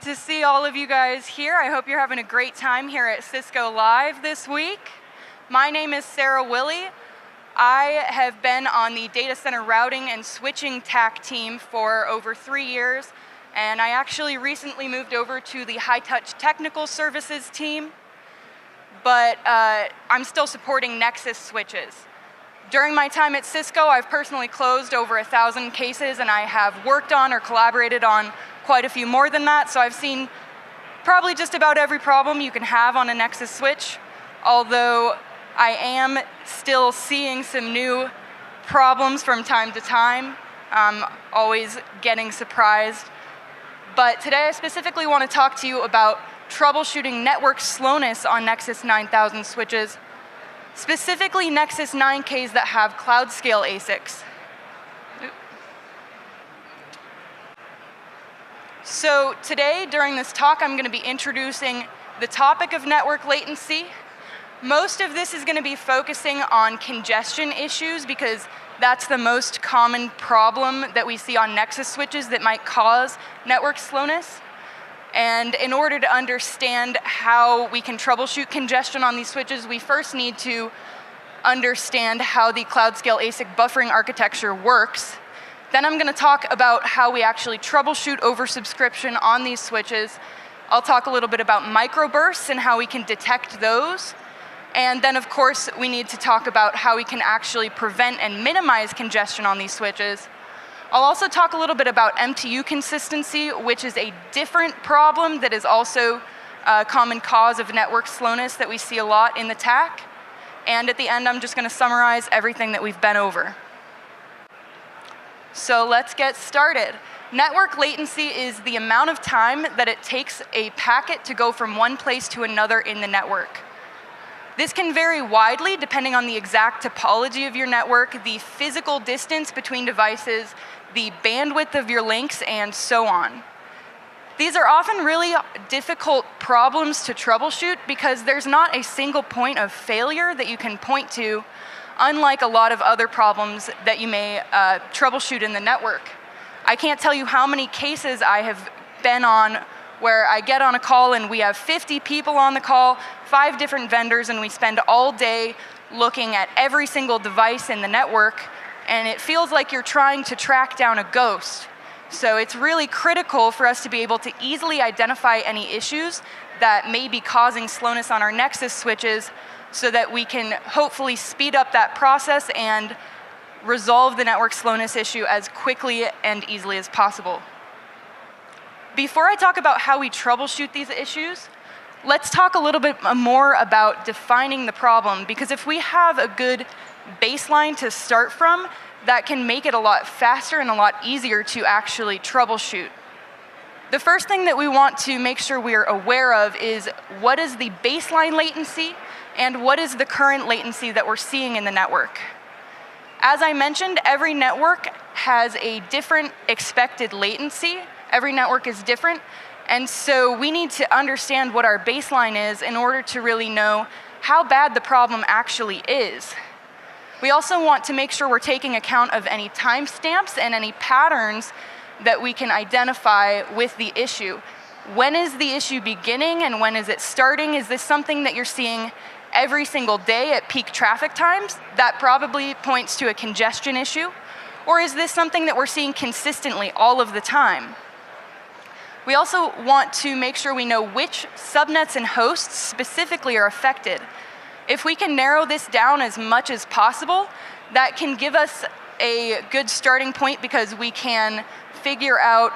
to see all of you guys here. I hope you're having a great time here at Cisco Live this week. My name is SaraWille. I have been on the data center routing and switching TAC team for over 3 years, and I actually recently moved over to the high-touch technical services team, but I'm still supporting Nexus switches. During my time at Cisco, I've personally closed over 1,000 cases, and I have worked on or collaborated on quite a few more than that, so I've seen probably just about every problem you can have on a Nexus switch, although I am still seeing some new problems from time to time. I'm always getting surprised. But today I specifically want to talk to you about troubleshooting network slowness on Nexus 9000 switches, specifically Nexus 9Ks that have cloud scale ASICs. So today, during this talk, I'm going to be introducing the topic of network latency. Most of this is going to be focusing on congestion issues because that's the most common problem that we see on Nexus switches that might cause network slowness. And in order to understand how we can troubleshoot congestion on these switches, we first need to understand how the cloud scale ASIC buffering architecture works. Then I'm going to talk about how we actually troubleshoot oversubscription on these switches. I'll talk a little bit about microbursts and how we can detect those. And then, of course, we need to talk about how we can actually prevent and minimize congestion on these switches. I'll also talk a little bit about MTU consistency, which is a different problem that is also a common cause of network slowness that we see a lot in the TAC. And at the end, I'm just going to summarize everything that we've been over. So let's get started. Network latency is the amount of time that it takes a packet to go from one place to another in the network. This can vary widely depending on the exact topology of your network, the physical distance between devices, the bandwidth of your links, and so on. These are often really difficult problems to troubleshoot because there's not a single point of failure that you can point to, unlike a lot of other problems that you may troubleshoot in the network. I can't tell you how many cases I have been on where I get on a call and we have 50 people on the call, 5 different vendors, and we spend all day looking at every single device in the network, and it feels like you're trying to track down a ghost. So it's really critical for us to be able to easily identify any issues that may be causing slowness on our Nexus switches so that we can hopefully speed up that process and resolve the network slowness issue as quickly and easily as possible. Before I talk about how we troubleshoot these issues, let's talk a little bit more about defining the problem, because if we have a good baseline to start from, that can make it a lot faster and a lot easier to actually troubleshoot. The first thing that we want to make sure we're aware of is what is the baseline latency and what is the current latency that we're seeing in the network. As I mentioned, every network has a different expected latency. Every network is different, and so we need to understand what our baseline is in order to really know how bad the problem actually is. We also want to make sure we're taking account of any timestamps and any patterns that we can identify with the issue. When is the issue beginning and when is it starting? Is this something that you're seeing every single day at peak traffic times? That probably points to a congestion issue. Or is this something that we're seeing consistently all of the time? We also want to make sure we know which subnets and hosts specifically are affected. If we can narrow this down as much as possible, that can give us a good starting point because we can figure out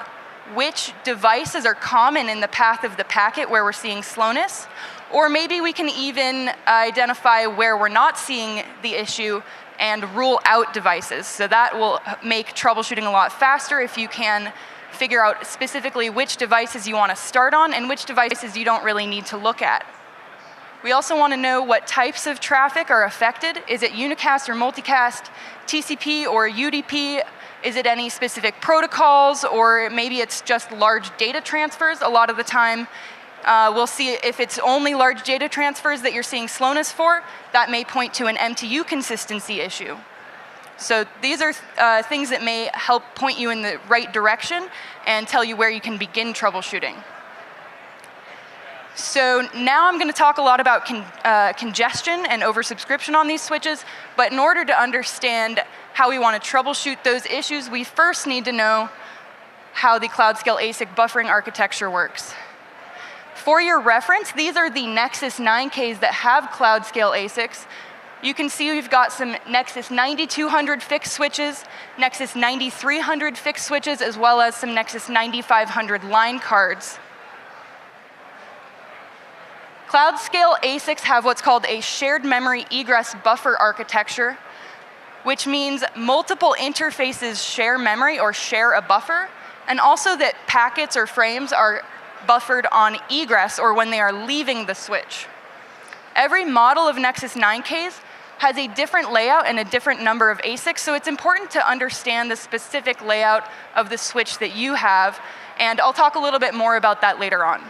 which devices are common in the path of the packet where we're seeing slowness, or maybe we can even identify where we're not seeing the issue and rule out devices. So that will make troubleshooting a lot faster if you can figure out specifically which devices you want to start on and which devices you don't really need to look at. We also want to know what types of traffic are affected. Is it unicast or multicast, TCP or UDP? Is it any specific protocols, or maybe it's just large data transfers? A lot of the time, we'll see if it's only large data transfers that you're seeing slowness for, that may point to an MTU consistency issue. So these are things that may help point you in the right direction and tell you where you can begin troubleshooting. So now I'm going to talk a lot about congestion and oversubscription on these switches, but in order to understand how we want to troubleshoot those issues, we first need to know how the cloud scale ASIC buffering architecture works. For your reference, these are the Nexus 9Ks that have cloud scale ASICs. You can see we've got some Nexus 9200 fixed switches, Nexus 9300 fixed switches, as well as some Nexus 9500 line cards. Cloud scale ASICs have what's called a shared memory egress buffer architecture, which means multiple interfaces share memory or share a buffer, and also that packets or frames are buffered on egress or when they are leaving the switch. Every model of Nexus 9Ks has a different layout and a different number of ASICs, so it's important to understand the specific layout of the switch that you have, and I'll talk a little bit more about that later on.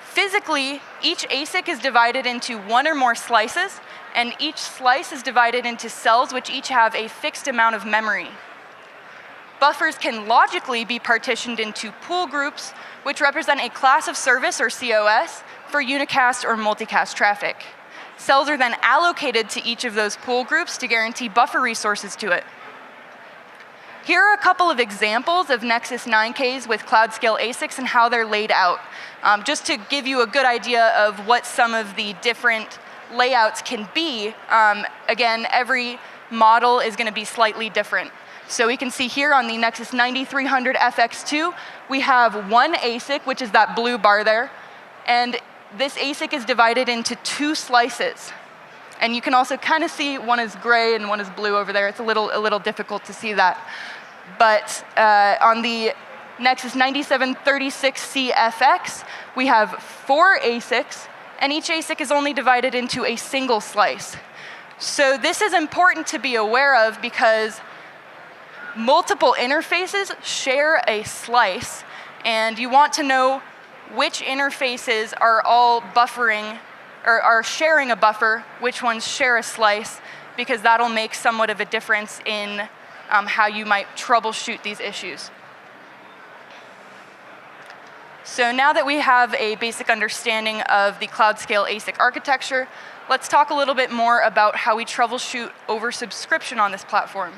Physically, each ASIC is divided into one or more slices, and each slice is divided into cells which each have a fixed amount of memory. Buffers can logically be partitioned into pool groups, which represent a class of service, or COS, for unicast or multicast traffic. Cells are then allocated to each of those pool groups to guarantee buffer resources to it. Here are a couple of examples of Nexus 9Ks with cloud scale ASICs and how they're laid out, just to give you a good idea of what some of the different layouts can be. Again, every model is going to be slightly different. So we can see here on the Nexus 9300 FX2, we have one ASIC, which is that blue bar there, and this ASIC is divided into two slices. And you can also kind of see one is gray and one is blue over there. It's a little difficult to see that. But on the Nexus 9736C FX, we have 4 ASICs, and each ASIC is only divided into a single slice. So this is important to be aware of because multiple interfaces share a slice, and you want to know which interfaces are all buffering or are sharing a buffer, which ones share a slice, because that'll make somewhat of a difference in how you might troubleshoot these issues. So now that we have a basic understanding of the cloud scale ASIC architecture, let's talk a little bit more about how we troubleshoot oversubscription on this platform.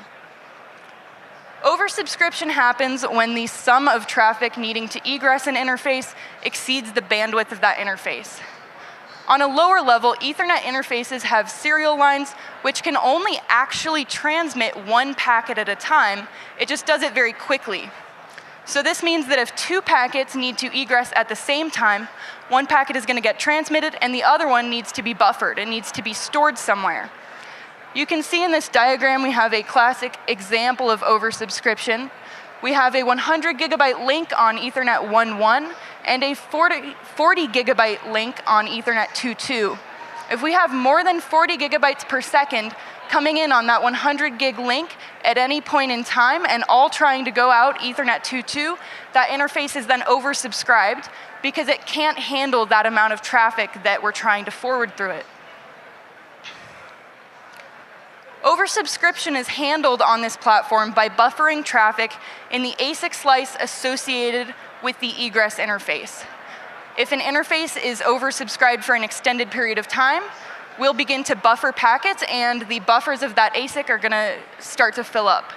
Oversubscription happens when the sum of traffic needing to egress an interface exceeds the bandwidth of that interface. On a lower level, Ethernet interfaces have serial lines which can only actually transmit one packet at a time. It just does it very quickly. So this means that if 2 packets need to egress at the same time, one packet is going to get transmitted and the other one needs to be buffered. It needs to be stored somewhere. You can see in this diagram we have a classic example of oversubscription. We have a 100 gigabyte link on Ethernet 1.1 and a 40 gigabyte link on Ethernet 2.2. If we have more than 40 gigabytes per second coming in on that 100 gig link at any point in time and all trying to go out Ethernet 2.2, that interface is then oversubscribed because it can't handle that amount of traffic that we're trying to forward through it. Oversubscription is handled on this platform by buffering traffic in the ASIC slice associated with the egress interface. If an interface is oversubscribed for an extended period of time, we'll begin to buffer packets and the buffers of that ASIC are going to start to fill up.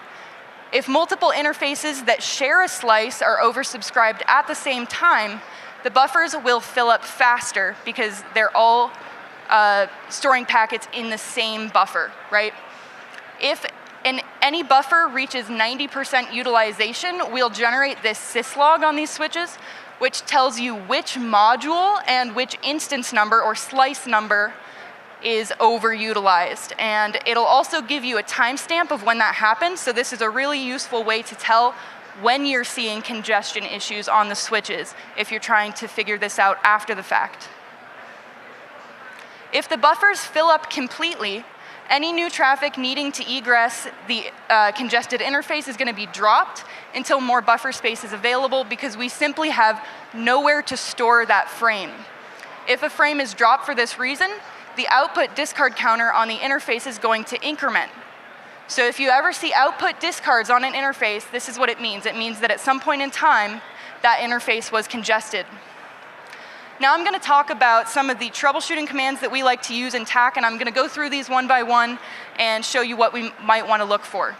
If multiple interfaces that share a slice are oversubscribed at the same time, the buffers will fill up faster because they're all storing packets in the same buffer, right? If any buffer reaches 90% utilization, we'll generate this syslog on these switches, which tells you which module and which instance number or slice number is overutilized. And it'll also give you a timestamp of when that happens, so this is a really useful way to tell when you're seeing congestion issues on the switches if you're trying to figure this out after the fact. If the buffers fill up completely, any new traffic needing to egress the congested interface is going to be dropped until more buffer space is available because we simply have nowhere to store that frame. If a frame is dropped for this reason, the output discard counter on the interface is going to increment. So if you ever see output discards on an interface, this is what it means. It means that at some point in time, that interface was congested. Now I'm going to talk about some of the troubleshooting commands that we like to use in TAC, and I'm going to go through these one by one and show you what we might want to look for.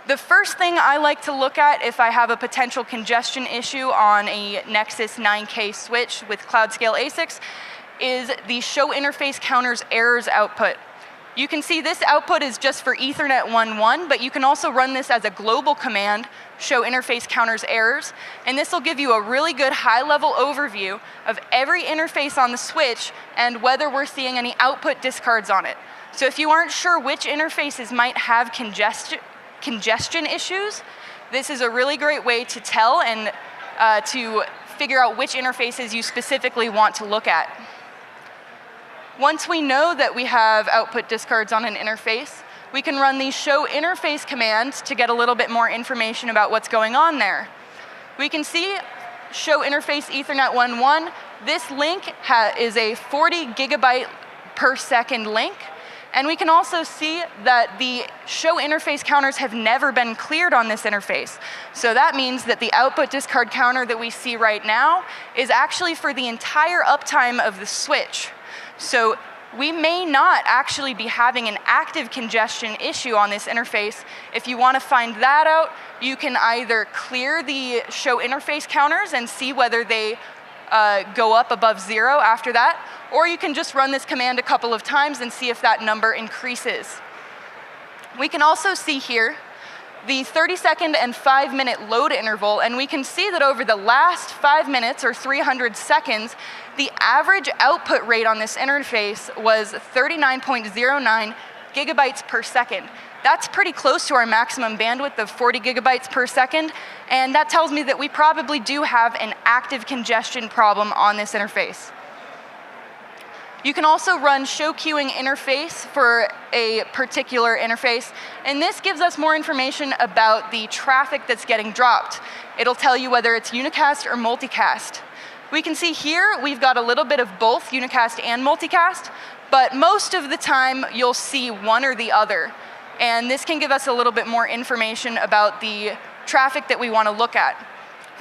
The first thing I like to look at if I have a potential congestion issue on a Nexus 9K switch with cloud scale ASICs is the show interface counters errors output. You can see this output is just for Ethernet 1.1, but you can also run this as a global command, show interface counters errors, and this will give you a really good high-level overview of every interface on the switch and whether we're seeing any output discards on it. So if you aren't sure which interfaces might have congestion issues, this is a really great way to tell and to figure out which interfaces you specifically want to look at. Once we know that we have output discards on an interface, we can run the show interface command to get a little bit more information about what's going on there. We can see show interface Ethernet 1.1. This link is a 40 gigabyte per second link. And we can also see that the show interface counters have never been cleared on this interface. So that means that the output discard counter that we see right now is actually for the entire uptime of the switch. So we may not actually be having an active congestion issue on this interface. If you want to find that out, you can either clear the show interface counters and see whether they go up above 0 after that, or you can just run this command a couple of times and see if that number increases. We can also see here the 30-second and 5-minute load interval, and we can see that over the last 5 minutes or 300 seconds, the average output rate on this interface was 39.09 gigabytes per second. That's pretty close to our maximum bandwidth of 40 gigabytes per second, and that tells me that we probably do have an active congestion problem on this interface. You can also run show queuing interface for a particular interface, and this gives us more information about the traffic that's getting dropped. It'll tell you whether it's unicast or multicast. We can see here we've got a little bit of both unicast and multicast, but most of the time you'll see one or the other. And this can give us a little bit more information about the traffic that we want to look at.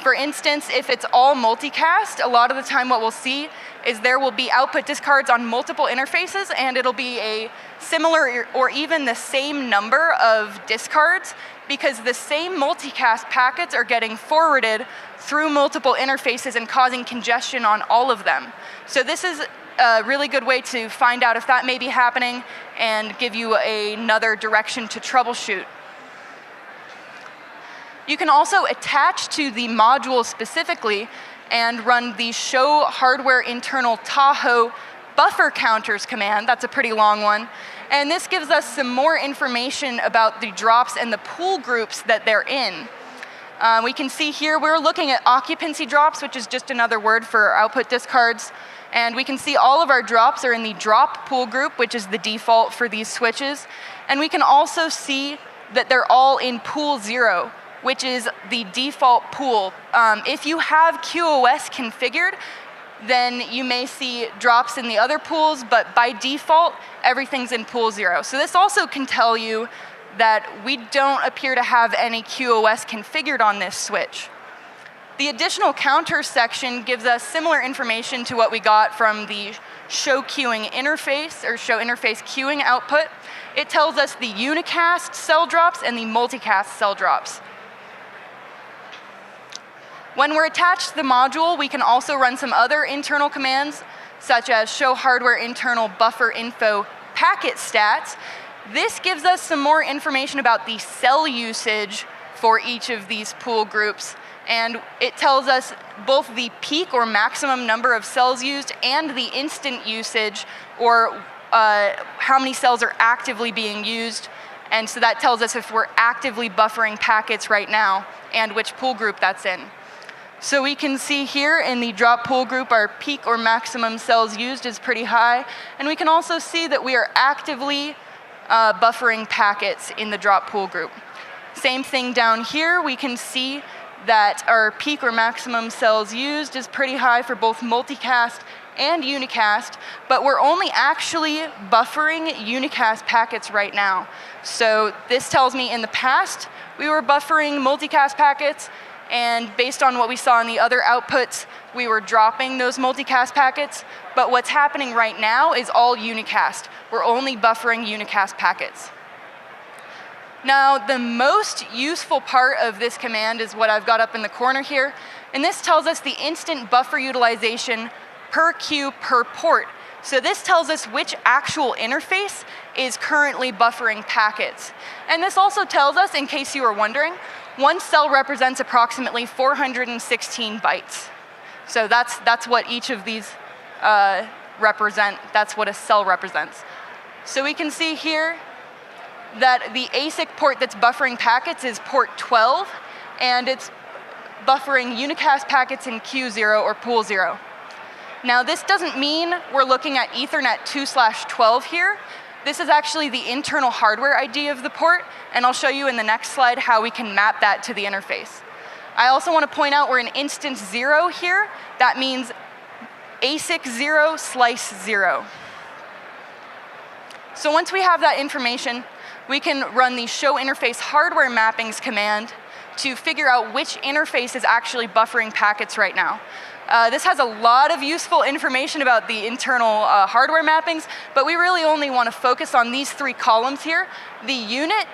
For instance, if it's all multicast, a lot of the time what we'll see is there will be output discards on multiple interfaces, and it'll be a similar or even the same number of discards because the same multicast packets are getting forwarded through multiple interfaces and causing congestion on all of them. So this is a really good way to find out if that may be happening and give you another direction to troubleshoot. You can also attach to the module specifically and run the show hardware internal Tahoe buffer counters command. That's a pretty long one. And this gives us some more information about the drops and the pool groups that they're in. We can see here we're looking at occupancy drops, which is just another word for output discards. And we can see all of our drops are in the drop pool group, which is the default for these switches. And we can also see that they're all in pool 0, which is the default pool. If you have QoS configured, then you may see drops in the other pools, but by default, everything's in pool 0. So this also can tell you that we don't appear to have any QoS configured on this switch. The additional counters section gives us similar information to what we got from the show queuing interface or show interface queuing output. It tells us the unicast cell drops and the multicast cell drops. When we're attached to the module, we can also run some other internal commands, such as show hardware internal buffer info packet stats. This gives us some more information about the cell usage for each of these pool groups. And it tells us both the peak or maximum number of cells used and the instant usage, or how many cells are actively being used. And so that tells us if we're actively buffering packets right now and which pool group that's in. So we can see here in the drop pool group, our peak or maximum cells used is pretty high. And we can also see that we are actively buffering packets in the drop pool group. Same thing down here, we can see that our peak or maximum cells used is pretty high for both multicast and unicast, but we're only actually buffering unicast packets right now. So this tells me in the past we were buffering multicast packets, and based on what we saw in the other outputs, we were dropping those multicast packets, but what's happening right now is all unicast. We're only buffering unicast packets. Now, the most useful part of this command is what I've got up in the corner here, and this tells us the instant buffer utilization per queue per port. So this tells us which actual interface is currently buffering packets. And this also tells us, in case you were wondering, one cell represents approximately 416 bytes. So that's what each of these represent. That's what a cell represents. So we can see here that the ASIC port that's buffering packets is port 12, and it's buffering unicast packets in Q0 or pool 0. Now, this doesn't mean we're looking at Ethernet 2/12 here. This is actually the internal hardware ID of the port, and I'll show you in the next slide how we can map that to the interface. I also want to point out we're in instance 0 here. That means ASIC 0, slice 0. So once we have that information, we can run the show interface hardware mappings command to figure out which interface is actually buffering packets right now. This has a lot of useful information about the internal hardware mappings, but we really only want to focus on these three columns here: the unit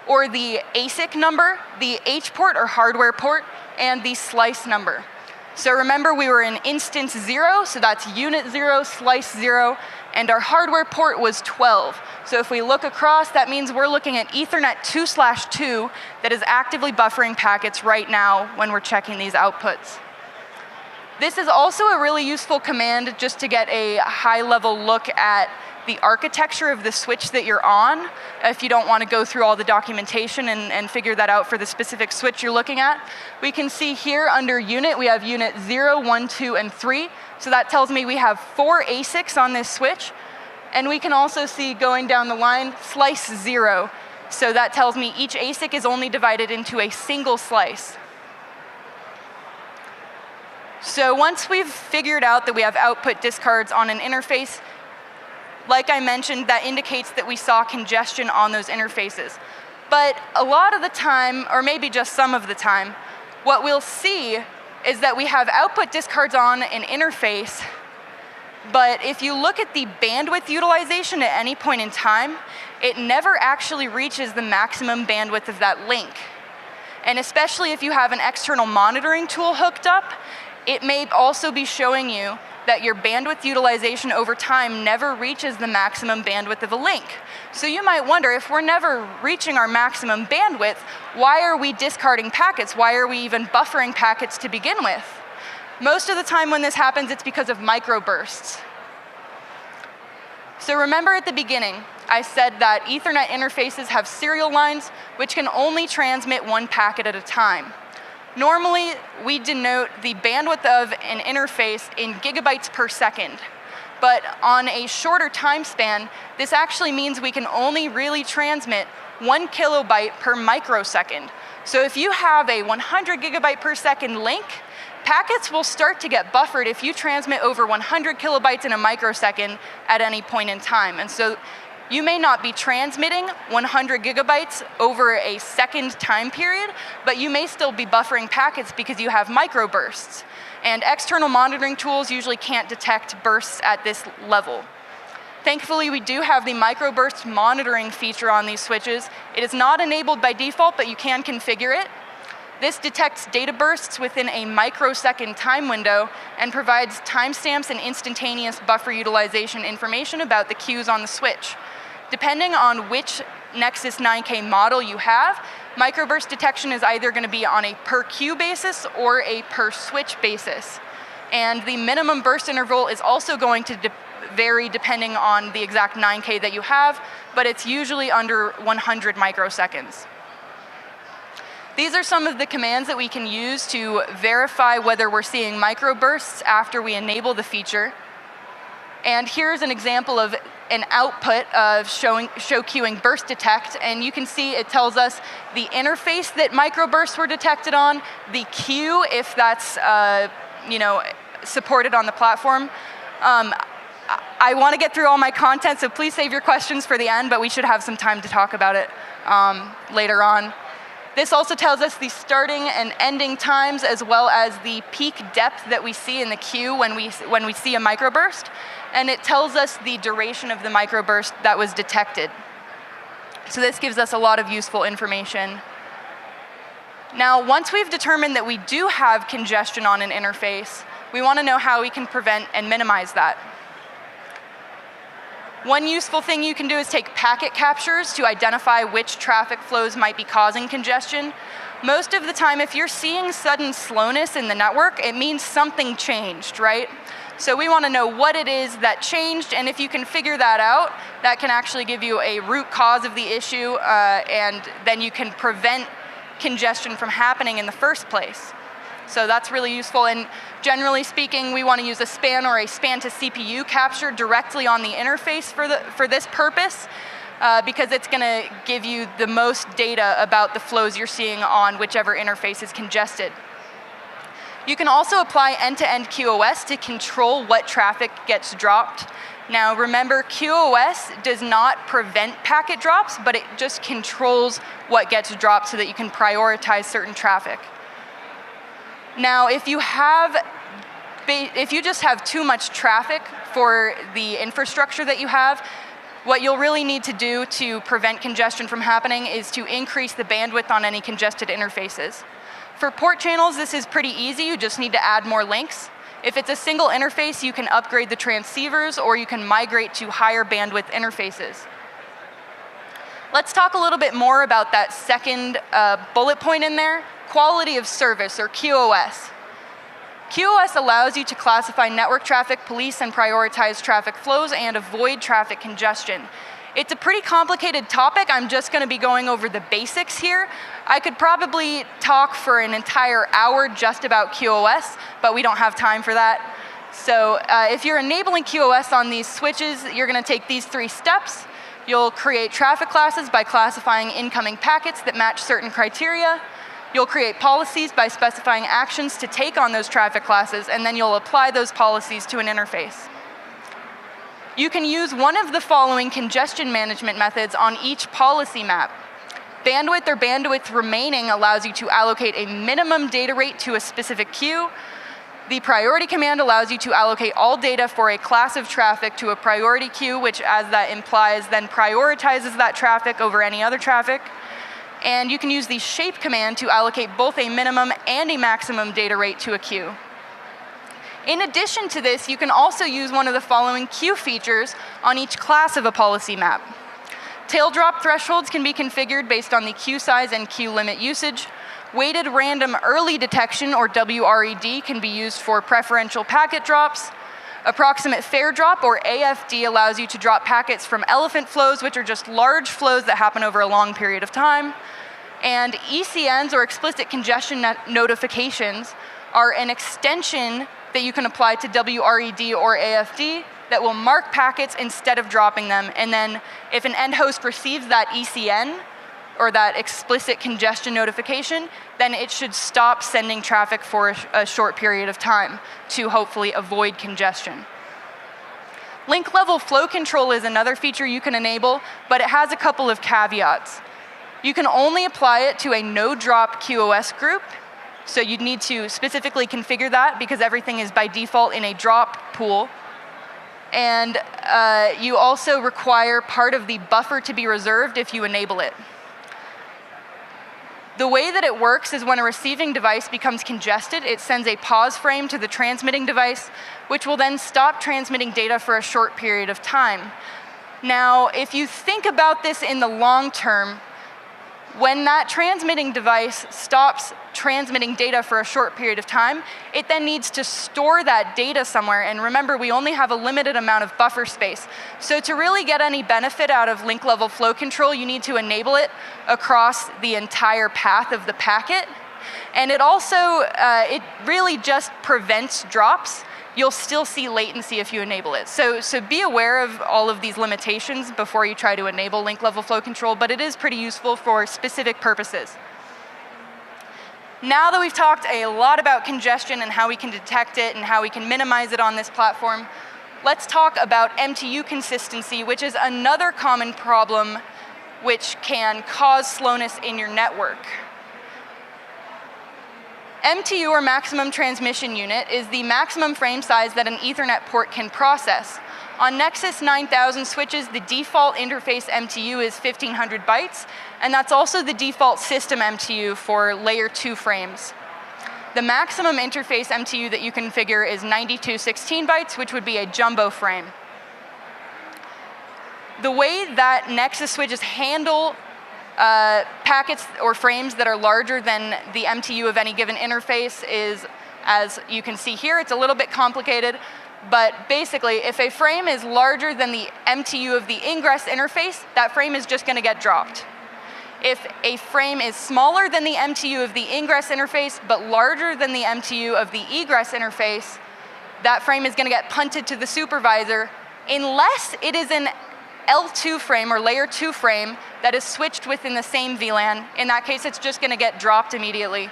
or the ASIC number, the H port or hardware port, and the slice number. So remember, we were in instance 0, so that's unit 0, slice 0, and our hardware port was 12. So if we look across, that means we're looking at Ethernet 2/2 that is actively buffering packets right now when we're checking these outputs. This is also a really useful command just to get a high-level look at the architecture of the switch that you're on, if you don't want to go through all the documentation and figure that out for the specific switch you're looking at. We can see here under unit, we have unit 0, 1, 2, and 3. So that tells me we have 4 ASICs on this switch. And we can also see going down the line, slice 0. So that tells me each ASIC is only divided into a single slice. So once we've figured out that we have output discards on an interface, like I mentioned, that indicates that we saw congestion on those interfaces. But a lot of the time, or maybe just some of the time, what we'll see is that we have output discards on an interface, but if you look at the bandwidth utilization at any point in time, it never actually reaches the maximum bandwidth of that link. And especially if you have an external monitoring tool hooked up, it may also be showing you that your bandwidth utilization over time never reaches the maximum bandwidth of a link. So you might wonder, if we're never reaching our maximum bandwidth, why are we discarding packets? Why are we even buffering packets to begin with? Most of the time when this happens, it's because of microbursts. So remember at the beginning, I said that Ethernet interfaces have serial lines which can only transmit one packet at a time. Normally, we denote the bandwidth of an interface in gigabytes per second. But on a shorter time span, this actually means we can only really transmit 1 kilobyte per microsecond. So if you have a 100 gigabyte per second link, packets will start to get buffered if you transmit over 100 kilobytes in a microsecond at any point in time. And so you may not be transmitting 100 gigabytes over a second time period, but you may still be buffering packets because you have microbursts. And external monitoring tools usually can't detect bursts at this level. Thankfully, we do have the microburst monitoring feature on these switches. It is not enabled by default, but you can configure it. This detects data bursts within a microsecond time window and provides timestamps and instantaneous buffer utilization information about the queues on the switch. Depending on which Nexus 9K model you have, microburst detection is either going to be on a per queue basis or a per switch basis. And the minimum burst interval is also going to vary depending on the exact 9K that you have, but it's usually under 100 microseconds. These are some of the commands that we can use to verify whether we're seeing microbursts after we enable the feature. And here's an example of an output of show queuing burst detect, and you can see it tells us the interface that microbursts were detected on, the queue if that's supported on the platform. I want to get through all my content, so please save your questions for the end, but we should have some time to talk about it later on. This also tells us the starting and ending times, as well as the peak depth that we see in the queue when we see a microburst, and it tells us the duration of the microburst that was detected. So this gives us a lot of useful information. Now, once we've determined that we do have congestion on an interface, we want to know how we can prevent and minimize that. One useful thing you can do is take packet captures to identify which traffic flows might be causing congestion. Most of the time, if you're seeing sudden slowness in the network, it means something changed, right? So we want to know what it is that changed, and if you can figure that out, that can actually give you a root cause of the issue, and then you can prevent congestion from happening in the first place. So that's really useful, and generally speaking, we want to use a span or a span to CPU capture directly on the interface for this purpose, because it's going to give you the most data about the flows you're seeing on whichever interface is congested. You can also apply end-to-end QoS to control what traffic gets dropped. Now remember, QoS does not prevent packet drops, but it just controls what gets dropped so that you can prioritize certain traffic. Now, if you just have too much traffic for the infrastructure that you have, what you'll really need to do to prevent congestion from happening is to increase the bandwidth on any congested interfaces. For port channels, this is pretty easy. You just need to add more links. If it's a single interface, you can upgrade the transceivers, or you can migrate to higher bandwidth interfaces. Let's talk a little bit more about that second bullet point in there, quality of service, or QoS. QoS allows you to classify network traffic, police and prioritize traffic flows, and avoid traffic congestion. It's a pretty complicated topic. I'm just going to be going over the basics here. I could probably talk for an entire hour just about QoS, but we don't have time for that. So if you're enabling QoS on these switches, you're going to take these 3 steps. You'll create traffic classes by classifying incoming packets that match certain criteria. You'll create policies by specifying actions to take on those traffic classes, and then you'll apply those policies to an interface. You can use one of the following congestion management methods on each policy map. Bandwidth or bandwidth remaining allows you to allocate a minimum data rate to a specific queue. The priority command allows you to allocate all data for a class of traffic to a priority queue, which, as that implies, then prioritizes that traffic over any other traffic. And you can use the shape command to allocate both a minimum and a maximum data rate to a queue. In addition to this, you can also use one of the following queue features on each class of a policy map. Tail drop thresholds can be configured based on the queue size and queue limit usage. Weighted random early detection, or WRED, can be used for preferential packet drops. Approximate fair drop, or AFD, allows you to drop packets from elephant flows, which are just large flows that happen over a long period of time. And ECNs, or explicit congestion notifications, are an extension that you can apply to WRED or AFD that will mark packets instead of dropping them. And then if an end host receives that ECN, or that explicit congestion notification, then it should stop sending traffic for a short period of time to hopefully avoid congestion. Link level flow control is another feature you can enable, but it has a couple of caveats. You can only apply it to a no-drop QoS group, so you'd need to specifically configure that because everything is by default in a drop pool. And you also require part of the buffer to be reserved if you enable it. The way that it works is when a receiving device becomes congested, it sends a pause frame to the transmitting device, which will then stop transmitting data for a short period of time. Now, if you think about this in the long term, when that transmitting device stops transmitting data for a short period of time, it then needs to store that data somewhere. And remember, we only have a limited amount of buffer space. So to really get any benefit out of link level flow control, you need to enable it across the entire path of the packet. And it also, it really just prevents drops. You'll still see latency if you enable it. So be aware of all of these limitations before you try to enable link level flow control, but it is pretty useful for specific purposes. Now that we've talked a lot about congestion and how we can detect it and how we can minimize it on this platform, let's talk about MTU consistency, which is another common problem which can cause slowness in your network. MTU, or maximum transmission unit, is the maximum frame size that an Ethernet port can process. On Nexus 9000 switches, the default interface MTU is 1500 bytes, and that's also the default system MTU for layer 2 frames. The maximum interface MTU that you configure is 9216 bytes, which would be a jumbo frame. The way that Nexus switches handle packets or frames that are larger than the MTU of any given interface is, as you can see here, it's a little bit complicated, but basically, if a frame is larger than the MTU of the ingress interface, that frame is just going to get dropped. If a frame is smaller than the MTU of the ingress interface, but larger than the MTU of the egress interface, that frame is going to get punted to the supervisor unless it is an L2 frame or layer 2 frame that is switched within the same VLAN. In that case, it's just going to get dropped immediately.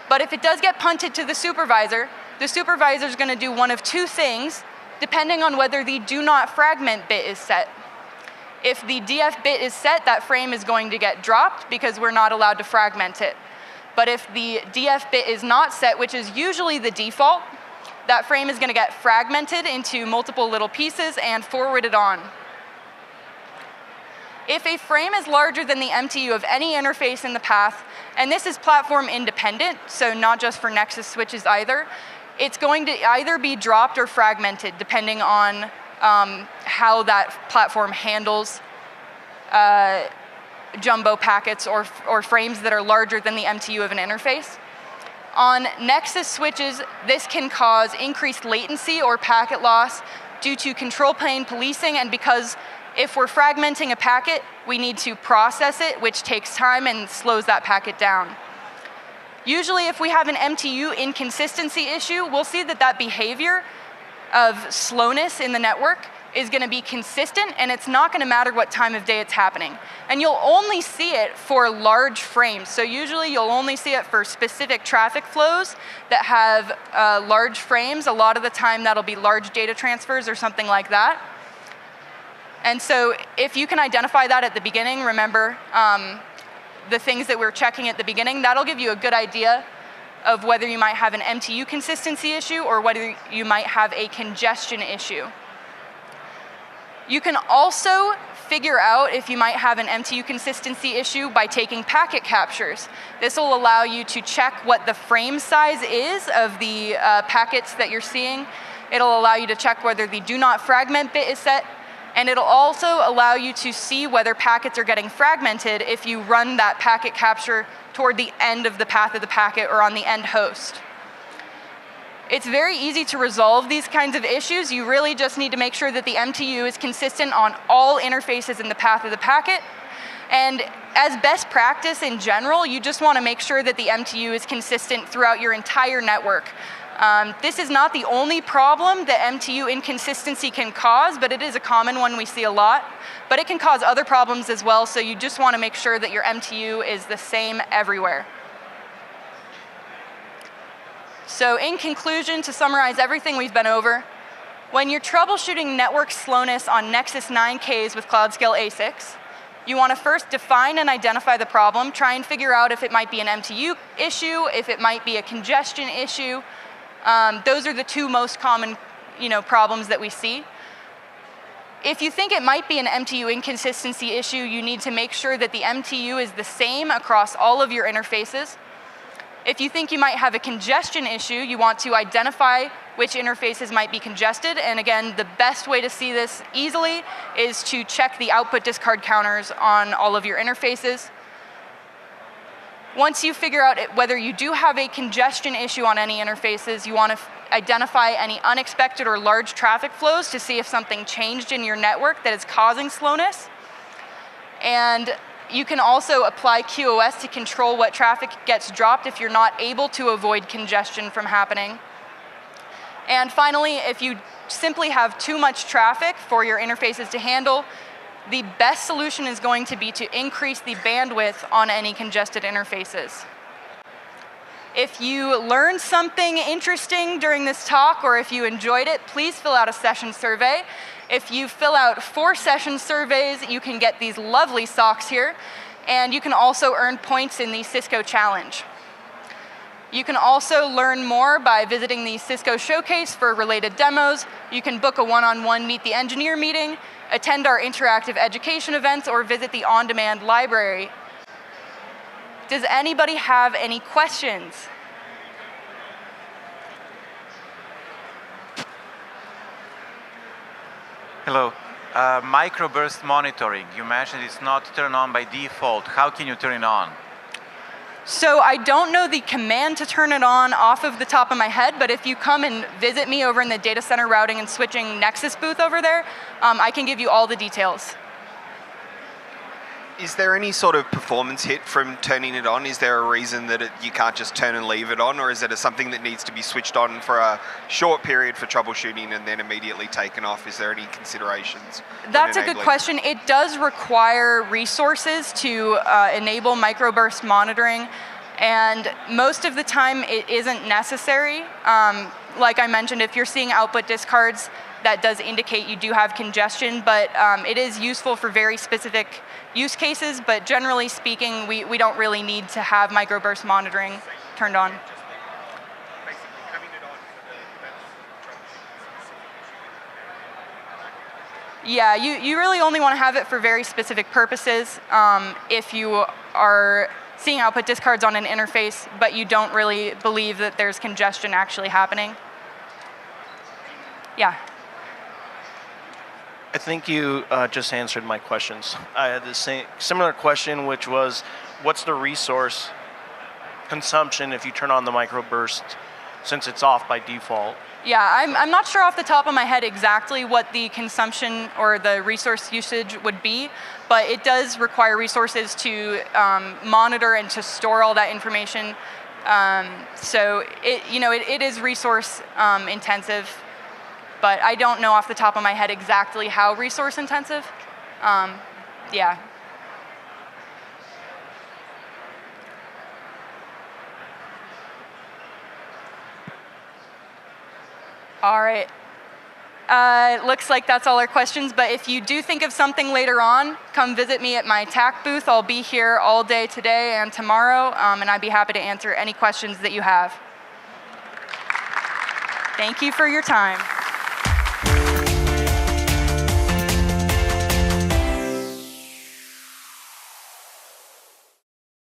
But if it does get punted to the supervisor is going to do one of two things, depending on whether the do not fragment bit is set. If the DF bit is set, that frame is going to get dropped because we're not allowed to fragment it. But if the DF bit is not set, which is usually the default, that frame is going to get fragmented into multiple little pieces and forwarded on. If a frame is larger than the MTU of any interface in the path, and this is platform independent, so not just for Nexus switches either, it's going to either be dropped or fragmented depending on how that platform handles jumbo packets or frames that are larger than the MTU of an interface. On Nexus switches, this can cause increased latency or packet loss due to control plane policing, and because if we're fragmenting a packet, we need to process it, which takes time and slows that packet down. Usually, if we have an MTU inconsistency issue, we'll see that behavior of slowness in the network is going to be consistent, and it's not going to matter what time of day it's happening. And you'll only see it for large frames. So usually you'll only see it for specific traffic flows that have large frames. A lot of the time that'll be large data transfers or something like that. And so if you can identify that at the beginning, remember the things that we're checking at the beginning, that'll give you a good idea of whether you might have an MTU consistency issue or whether you might have a congestion issue. You can also figure out if you might have an MTU consistency issue by taking packet captures. This will allow you to check what the frame size is of the packets that you're seeing. It'll allow you to check whether the do not fragment bit is set, and it'll also allow you to see whether packets are getting fragmented if you run that packet capture toward the end of the path of the packet or on the end host. It's very easy to resolve these kinds of issues. You really just need to make sure that the MTU is consistent on all interfaces in the path of the packet. And as best practice in general, you just want to make sure that the MTU is consistent throughout your entire network. This is not the only problem that MTU inconsistency can cause, but it is a common one we see a lot. But it can cause other problems as well, so you just want to make sure that your MTU is the same everywhere. So in conclusion, to summarize everything we've been over, when you're troubleshooting network slowness on Nexus 9Ks with cloud-scale ASICs, you want to first define and identify the problem, try and figure out if it might be an MTU issue, if it might be a congestion issue. Those are the two most common problems that we see. If you think it might be an MTU inconsistency issue, you need to make sure that the MTU is the same across all of your interfaces. If you think you might have a congestion issue, you want to identify which interfaces might be congested. And again, the best way to see this easily is to check the output discard counters on all of your interfaces. Once you figure out whether you do have a congestion issue on any interfaces, you want to identify any unexpected or large traffic flows to see if something changed in your network that is causing slowness. And you can also apply QoS to control what traffic gets dropped if you're not able to avoid congestion from happening. And finally, if you simply have too much traffic for your interfaces to handle, the best solution is going to be to increase the bandwidth on any congested interfaces. If you learned something interesting during this talk, or if you enjoyed it, please fill out a session survey. If you fill out 4 session surveys, you can get these lovely socks here, and you can also earn points in the Cisco Challenge. You can also learn more by visiting the Cisco Showcase for related demos. You can book a one-on-one Meet the Engineer meeting, attend our interactive education events, or visit the on-demand library. Does anybody have any questions? Hello. Microburst monitoring. You mentioned it's not turned on by default. How can you turn it on? So I don't know the command to turn it on off of the top of my head, but if you come and visit me over in the data center routing and switching Nexus booth over there, I can give you all the details. Is there any sort of performance hit from turning it on? Is there a reason that you can't just turn and leave it on, or is it something that needs to be switched on for a short period for troubleshooting and then immediately taken off? Is there any considerations? That's a good question. It does require resources to enable microburst monitoring, and most of the time it isn't necessary. Like I mentioned, if you're seeing output discards, that does indicate you do have congestion, but it is useful for very specific use cases, but generally speaking, we don't really need to have microburst monitoring turned on. Yeah, you really only want to have it for very specific purposes. If you are seeing output discards on an interface, but you don't really believe that there's congestion actually happening. Yeah. I think you just answered my questions. I had the same similar question, which was, what's the resource consumption if you turn on the microburst, since it's off by default? Yeah, I'm not sure off the top of my head exactly what the consumption or the resource usage would be, but it does require resources to monitor and to store all that information. So it is resource intensive. But I don't know off the top of my head exactly how resource intensive. Yeah. All right. Looks like that's all our questions, but if you do think of something later on, come visit me at my TAC booth. I'll be here all day today and tomorrow, and I'd be happy to answer any questions that you have. Thank you for your time.